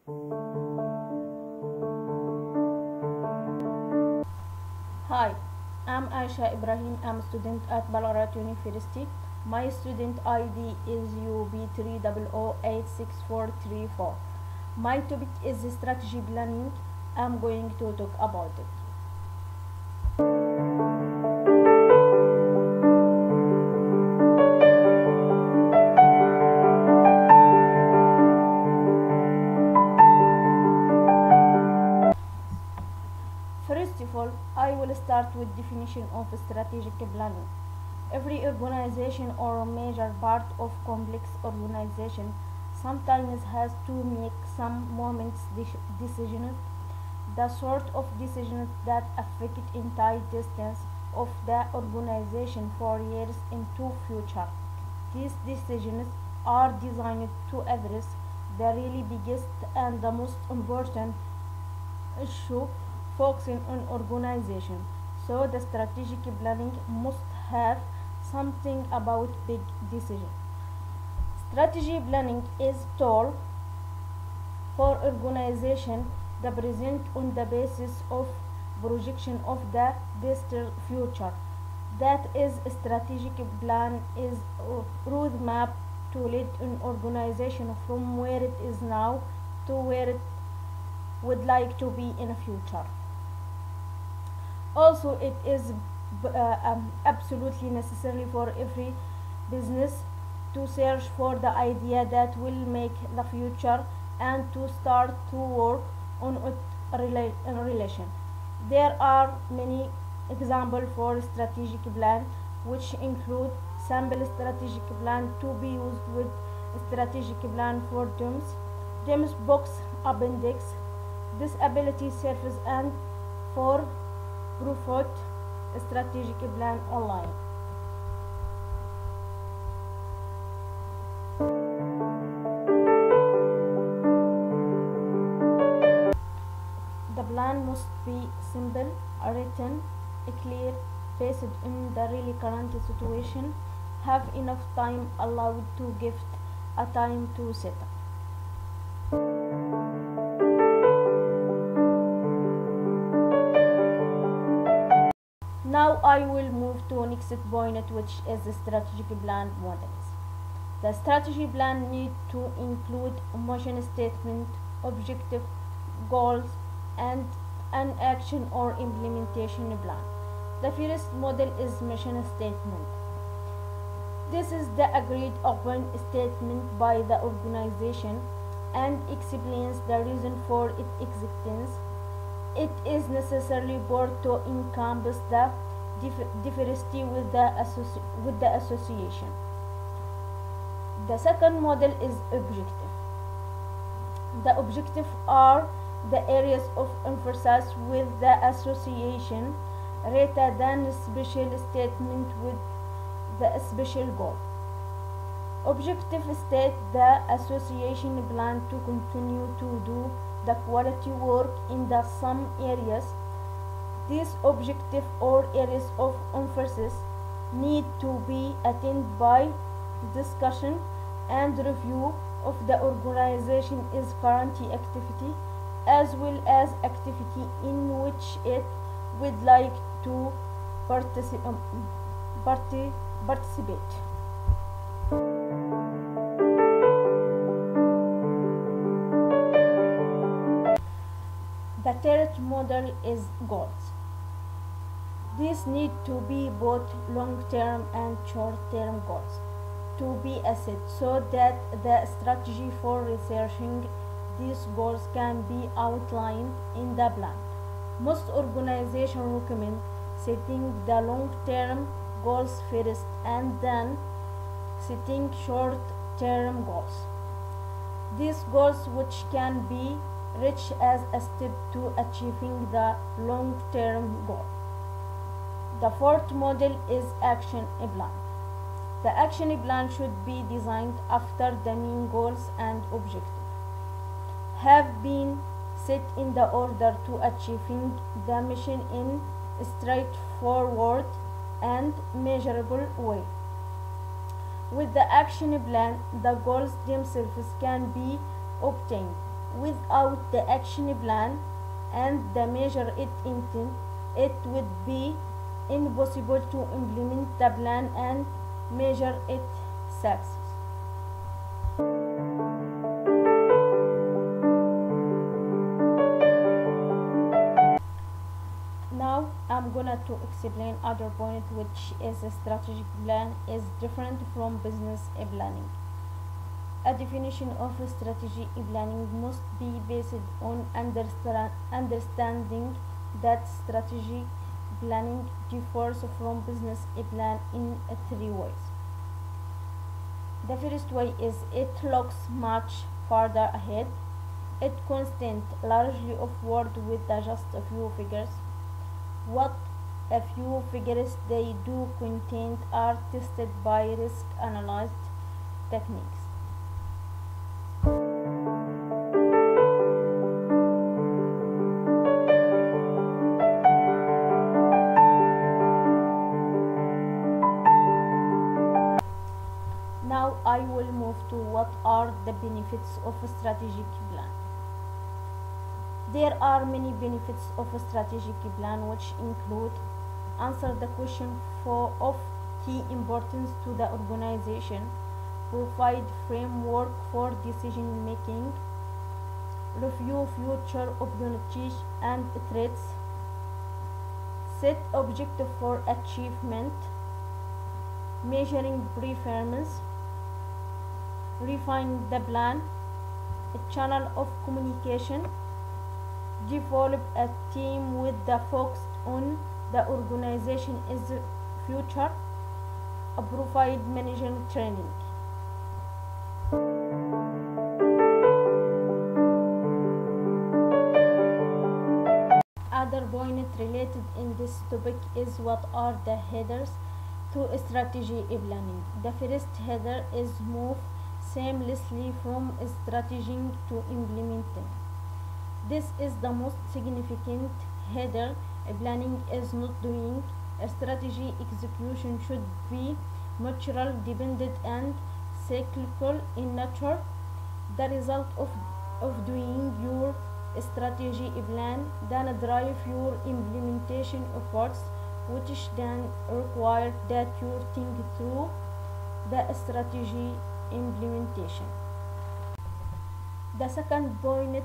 Hi, I'm Aisha Ibrahim. I'm a student at Ballarat University. My student ID is UB3008644. My topic is strategy planning. I'm going to talk about it. First of all, I will start with definition of strategic planning. Every organization or major part of complex organization sometimes has to make some moments decisions, the sort of decisions that affect entire distance of the organization for years into future. These decisions are designed to address the really biggest and the most important issue focusing on organization. So the strategic planning must have something about big decision. Strategy planning is tool for organization that present on the basis of projection of the distant future. That is, a strategic plan is a roadmap to lead an organization from where it is now to where it would like to be in the future. Also, it is absolutely necessary for every business to search for the idea that will make the future and to start to work on it in relation. There are many examples for strategic plan, which include sample strategic plan to be used with strategic plan for DIMS box appendix, disability service, and for profit strategic plan online. The plan must be simple, written, clear, based on the really current situation, have enough time allowed to give a time to set up. Now I will move to next point, which is the strategic plan models. The strategy plan need to include a mission statement, objective, goals, and an action or implementation plan. The first model is mission statement. This is the agreed upon statement by the organization and explains the reason for its existence. It is necessarily board to encompass the diversity with the association. The second model is objective. The objectives are the areas of emphasis with the association rather than a special statement with the special goal. Objective state the association plan to continue to do the quality work in the some areas. These objective or areas of emphasis need to be attained by discussion and review of the organization is current activity as well as activity in which it would like to participate. The third model is goals. These need to be both long-term and short-term goals to be set so that the strategy for researching these goals can be outlined in the plan. Most organizations recommend setting the long-term goals first and then setting short-term goals. These goals, which can be reached as a step to achieving the long-term goal. The fourth model is action plan. The action plan should be designed after the main goals and objectives have been set in the order to achieving the mission in a straightforward and measurable way. With the action plan, the goals themselves can be obtained Without the action plan and the measure it intent, it would be impossible to implement the plan and measure its success. Now I'm gonna to explain other point, which is a strategic plan is different from business planning. A definition of a strategy planning must be based on understanding that strategic planning differs from business plan in three ways. The first way is it looks much farther ahead. It consists largely of words with just a few figures. What a few figures they do contain are tested by risk analyzed techniques. Now I will move to what are the benefits of a strategic plan. There are many benefits of a strategic plan, which include answer the question of key importance to the organization, provide framework for decision making, review future opportunities and threats, set objective for achievement, measuring performance, refine the plan, a channel of communication, develop a team with the focus on the organization is future, provide management training. Other point related in this topic is what are the headers to strategy planning. The first header is move seamlessly from strategizing to implementing. This is the most significant header. Planning is not doing. A strategy execution should be mutual dependent and cyclical in nature. The result of doing your strategy plan then drive your implementation efforts, which then require that you think through the strategy implementation. The second point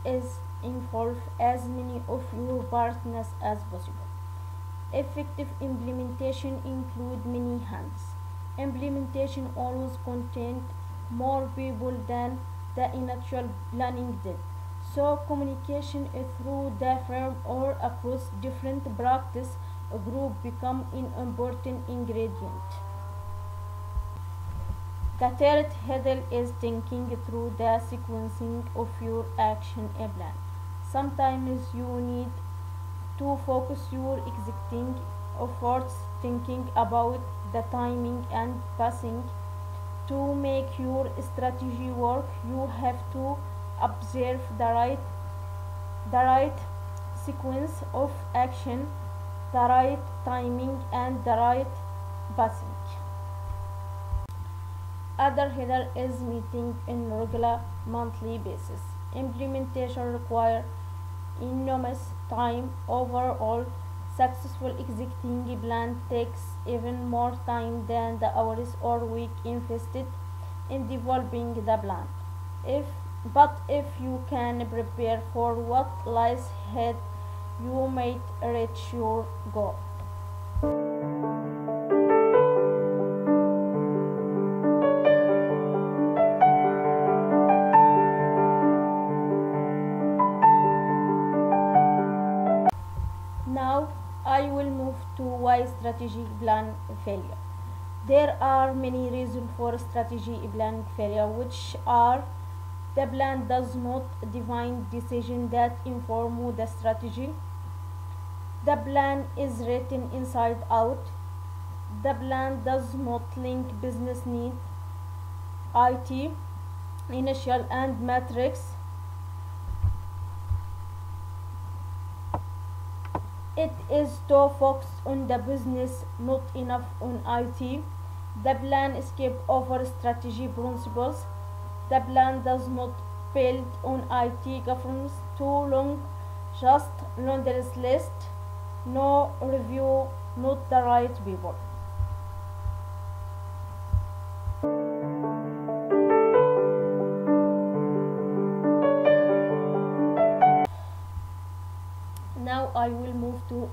is involve as many of your partners as possible. Effective implementation include many hands. Implementation always contained more people than the initial planning did. So communication through the firm or across different practice group become an important ingredient. The third header is thinking through the sequencing of your action plan. Sometimes you need to focus your existing efforts thinking about the timing and pacing. To make your strategy work, you have to observe the right sequence of action, the right timing and the right pacing. Other header is meeting in regular monthly basis. Implementation require enormous time. Overall, successful executing plan takes even more time than the hours or week invested in developing the plan. If you can prepare for what lies ahead, you might reach your goal. Now I will move to why strategic plan failure. There are many reasons for strategy plan failure, which are the plan does not define decisions that inform the strategy. The plan is written inside out. The plan does not link business need, IT, initial and matrix. It is too focused on the business, not enough on IT. The plan skips over strategy principles. The plan does not built on IT governance too long, just laundry's list, no review, not the right people. Now I will move to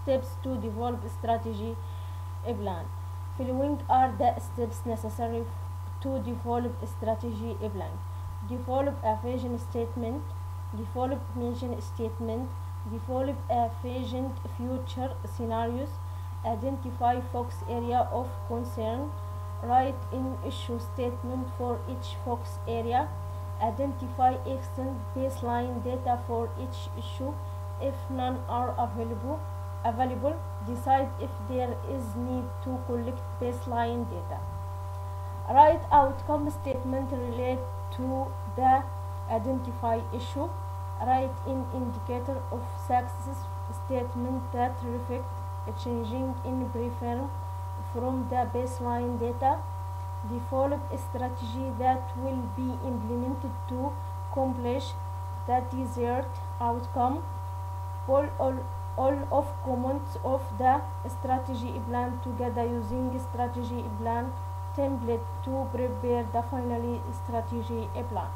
steps to develop strategy a plan. Following are the steps necessary to develop a strategy a plan. Develop a vision statement, develop mission statement, develop a vision future scenarios, identify focus area of concern, write an issue statement for each focus area, identify extend baseline data for each issue if none are available, decide if there is need to collect baseline data. Write outcome statement relate to the identified issue. Write an indicator of success statement that reflect a changing in preference from the baseline data. Develop a strategy that will be implemented to accomplish the desired outcome. All of components of the strategy plan together using strategy plan template to prepare the final strategy plan.